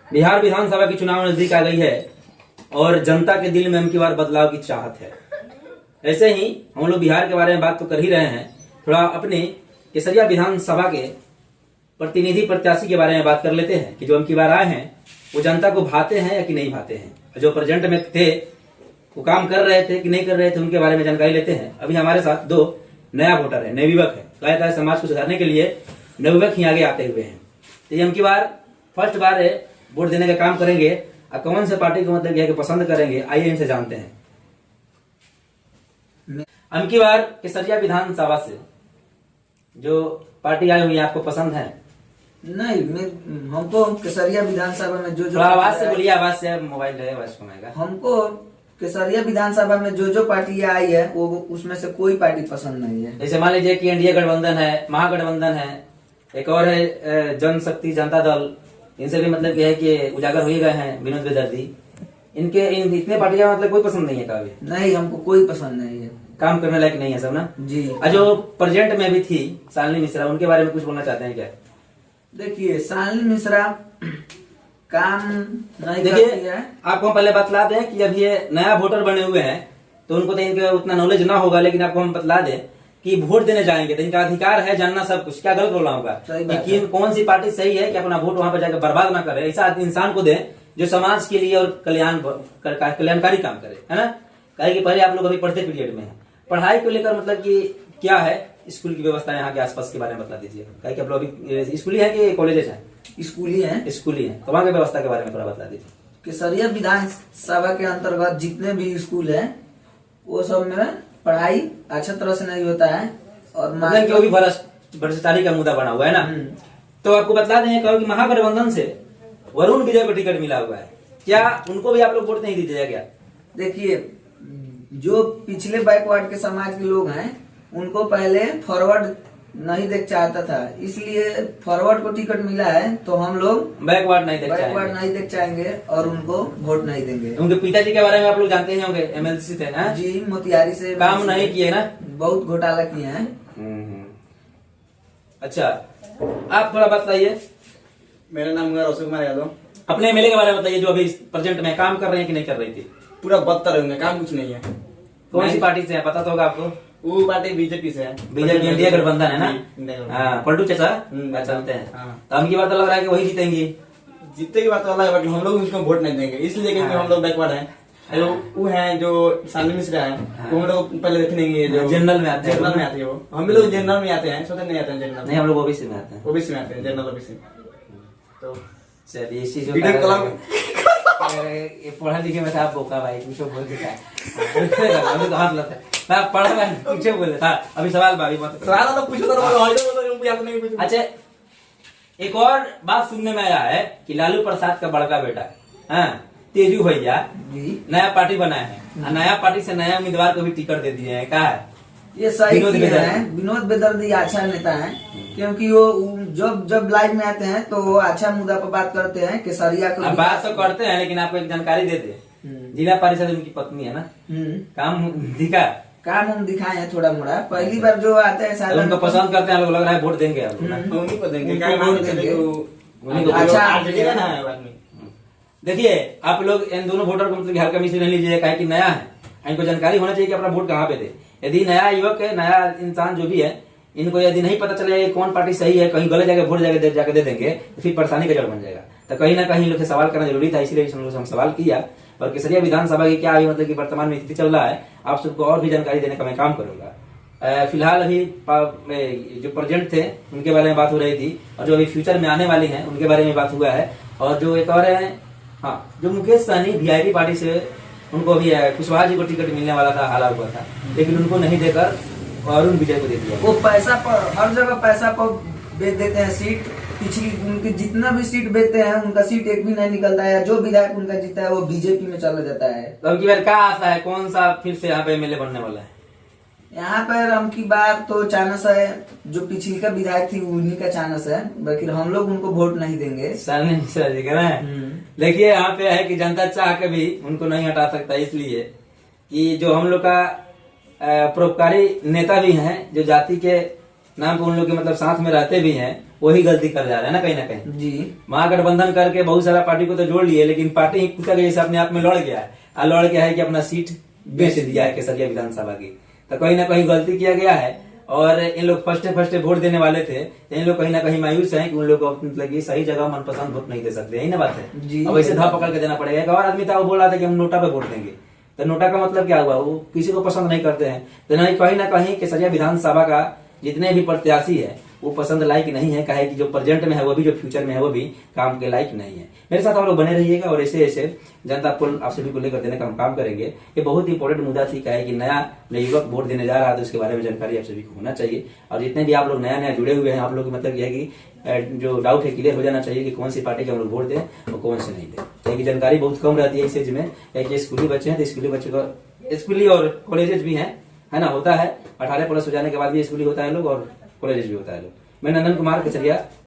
बिहार विधानसभा की चुनाव नजदीक आ गई है और जनता के दिल में अब की बार बदलाव की चाहत है। ऐसे ही हम लोग बिहार के बारे में बात तो कर ही रहे हैं, थोड़ा अपने केसरिया विधानसभा के प्रतिनिधि प्रत्याशी के बारे में बात कर लेते हैं कि जो अब की बार आए हैं वो जनता को भाते हैं या कि नहीं भाते हैं। जो प्रेजेंट में थे वो काम कर रहे थे कि नहीं कर रहे थे, उनके बारे में जानकारी लेते हैं। अभी हमारे साथ दो नया वोटर है, नवयुवक है, लगातार समाज को सुधारने के लिए नवयुवक ही आगे आते हुए हैं। तो ये हम की बार फर्स्ट बार है वोट देने का काम करेंगे और कौन से पार्टी को मतलब यह पसंद करेंगे, आइए इनसे जानते हैं। अब की बार केसरिया विधानसभा से जो पार्टी आई हुई है आपको पसंद है? नहीं, हमको केसरिया विधानसभा में जो आवाज से बोलिए, आवाज से मोबाइल है आवाज कमाएगा। हमको केसरिया विधानसभा में जो पार्टी आई है वो उसमें से कोई पार्टी पसंद नहीं है। जैसे मान लीजिए कि एनडीए गठबंधन है, महागठबंधन है, एक और है जनशक्ति जनता दल, इनसे भी मतलब यह है कि उजागर हो ही गए हैं विनोद बेदर्दी। इनके इतने पार्टियां मतलब कोई पसंद नहीं है कभी? नहीं, हमको कोई पसंद नहीं है, काम करने लायक नहीं है सब ना जी। जो प्रेजेंट में भी थी शालिनी मिश्रा, उनके बारे में कुछ बोलना चाहते हैं क्या? देखिए, शालिनी मिश्रा काम नहीं देखिए करती है। आपको हम पहले बतला दें कि जब ये नया वोटर बने हुए हैं तो उनको तो इनके उतना नॉलेज ना होगा, लेकिन आपको हम बतला दें कि वोट देने जाएंगे तो इनका अधिकार है जानना सब कुछ। क्या गलत बोल रहा होगा कि कौन सी पार्टी सही है कि अपना वोट वहां पर जाकर बर्बाद ना करे। ऐसा इंसान को दें जो समाज के लिए और कल्याणकारी काम करे, है ना। कहे कि पहले आप लोग अभी पढ़ते पीरियड में है, पढ़ाई को लेकर मतलब कि क्या है स्कूल की व्यवस्था यहाँ के आसपास के बारे में बता दीजिए। कहे कि आप लोग अभी स्कूली है कि कॉलेजेस है? स्कूली है। स्कूली है, तो वहाँ की व्यवस्था के बारे में थोड़ा बता दीजिए। केसरिया विधानसभा के अंतर्गत जितने भी स्कूल है वो सब में पढ़ाई अच्छा तरह से नहीं होता है और मतलब वो भी भ्रष्टाचारी का मुद्दा बना हुआ है ना। तो आपको बता दें कहो कि महागठबंधन से वरुण विजय को टिकट मिला हुआ है, क्या उनको भी आप लोग वोट नहीं दीजिएगा क्या? देखिए, जो पिछले बैकवर्ड के समाज के लोग हैं उनको पहले फॉरवर्ड नहीं देख चाहता था, इसलिए फॉरवर्ड को टिकट मिला है तो हम लोग बैकवर्ड नहीं देख चाहेंगे और उनको वोट नहीं देंगे। उनके पिताजी के बारे में आप लोग जानते ही होंगे, एमएलसी थे ना जी, मोतिहारी से काम नहीं किए ना, बहुत घोटाला किए हैं। अच्छा, आप थोड़ा बताइए। मेरा नाम है रोशन कुमार यादव। अपने एमएलए के बारे में बताइए जो अभी प्रेजेंट में काम कर रहे हैं कि नहीं कर रही थी? पूरा बदतर होंगे, काम कुछ नहीं है। कौन सी पार्टी से है पता तो होगा आपको? वो पार्टी बीजेपी से है। बीजेपी इंडिया गठबंधन है ना। हाँ, पलटू चाचा चलते हैं। तो हम की बात लग रहा है कि वही जीतेंगी। जीतने की बात अलग है, बट हम लोग उनको वोट नहीं देंगे इसलिए क्योंकि हम लोग बैकवर्ड हैं। वो है जो शालिनी मिश्रा है वो हम लोग पहले देखेंगे जो जनरल में आते हैं। जनरल में आते हैं, वो हम लोग जनरल में आते हैं, स्वतंत्र नहीं आते हैं जनरल। नहीं, हम लोग ओबीसी में आते हैं। ओबीसी में आते हैं, जनरल ओबीसी। तो चलिए इसी जो ये पढ़ा लिखे में था आप बोका भाई, कुछ बोल देता है अभी तो हाथ लगा मैं पढ़ा मैं कुछ बोले था। अभी सवाल बारी मत सवाल तो पूछो तो। अच्छा, एक और बात सुनने में आया है कि लालू प्रसाद का बड़का बेटा तेजू भैया नया पार्टी बनाए हैं, नया पार्टी से नया उम्मीदवार को भी टिकट दे दिए हैं। कहा है ये सही है। विनोद बेदर्दी अच्छा नेता है क्योंकि वो जब लाइव में आते हैं तो वो अच्छा मुद्दा पर बात करते हैं। केसरिया को बात तो करते हैं, लेकिन आपको एक जानकारी दे दे, जिला परिषद उनकी पत्नी है ना, काम हम दिखाए हैं थोड़ा मोड़ा। पहली बार जो आते हैं शायद उनको पसंद करते हैं, लोग लग रहा है वोट देंगे उन्हीं को देंगे। अच्छा, देखिए आप लोग इन दोनों वोटर को मतलब हल्का मिश्र नहीं लीजिए, कहे कि नया है, इनको जानकारी होना चाहिए कि अपना वोट कहाँ पे दे। यदि नया युवक है, नया इंसान जो भी है, इनको यदि नहीं पता चले कौन पार्टी सही है, कहीं गलत जगह वोट जाके दे देंगे तो फिर परेशानी का जड़ बन जाएगा। तो कहीं ना कहीं लोग से सवाल करना जरूरी था, इसीलिए हम सवाल किया। और केसरिया विधानसभा की क्या अभी मतलब कि वर्तमान में स्थिति चल रहा है, आप सबको और भी जानकारी देने का मैं काम करूंगा। फिलहाल अभी जो प्रेजेंट थे उनके बारे में बात हो रही थी, और जो अभी फ्यूचर में आने वाली हैं उनके बारे में बात हुआ है। और जो एक और है, हाँ, जो मुकेश सहनी वीआईपी पार्टी से उनको भी कुशवाहा जी को टिकट मिलने वाला था, हाला हुआ था, लेकिन उनको नहीं देकर वरुण विजय को दे दिया। वो पैसा पर हर जगह पैसा पर बेच देते हैं सीट। पिछली उनकी जितना भी सीट बेचते हैं उनका सीट एक भी नहीं निकलता है। जो विधायक उनका जीता है वो बीजेपी में चला जाता है। तो अब की बार क्या आशा है, कौन सा फिर से यहाँ पे एमएलए बनने वाला है? यहाँ पर हम की बार तो चांस है जो पिछली का विधायक थी उन्हीं का चांस है, बाकी हम लोग उनको वोट नहीं देंगे। शालिनी मिश्रा जी का ना। देखिए यहाँ पे है कि जनता चाह के भी उनको नहीं हटा सकता, इसलिए कि जो हम लोग का परोपकारी नेता भी हैं, जो जाति के नाम पे उन लोग के मतलब साथ में रहते भी हैं, वही गलती कर जा रहे हैं ना कहीं। जी महागठबंधन करके बहुत सारा पार्टी को तो जोड़ लिए, लेकिन पार्टी ही कुत्ता के जैसे अपने आप में लड़ गया है, और लड़ के है कि अपना सीट बेच दिया है केसरिया विधानसभा की। तो कहीं ना कहीं गलती किया गया है, और इन लोग फर्स्ट वोट देने वाले थे, तो इन लोग कहीं ना कहीं मायूस हैं कि उन लोग को मतलब कि सही जगह मनपसंद वोट नहीं दे सकते, यही ना बात है। जी। अब ऐसे धा पकड़ के देना पड़ेगा। एक और आदमी था, वो बोल रहा था कि हम नोटा पे वोट देंगे, तो नोटा का मतलब क्या हुआ, वो किसी को पसंद नहीं करते हैं। तो नहीं, कहीं ना कहीं केसरिया विधानसभा का जितने भी प्रत्याशी है वो पसंद लायक नहीं है, कहे कि जो प्रेजेंट में है वो भी, जो फ्यूचर में है वो भी काम के लायक नहीं है। मेरे साथ आप लोग बने रहिएगा, और ऐसे ऐसे जनता को आप सभी को लेकर देने का हम काम करेंगे। ये बहुत इंपॉर्टेंट मुद्दा थी, कहे कि नया युवक वोट देने जा रहा है, तो उसके बारे में जानकारी आप सभी को होना चाहिए। और जितने भी आप लोग नया जुड़े हुए हैं, आप लोग मतलब यह कि जो डाउट है क्लियर हो जाना चाहिए कि कौन सी पार्टी के हम लोग वोट दें और कौन से नहीं दें, क्योंकि जानकारी बहुत कम रहती है इस एज में। कि स्कूली बच्चे हैं तो स्कूली बच्चे को स्कूली और कॉलेजेस भी हैं, है ना, होता है 18+ हो जाने के बाद भी स्कूली होता है लोग, और कॉलेजेस भी होता है लोग। मैं नंदन कुमार केसरिया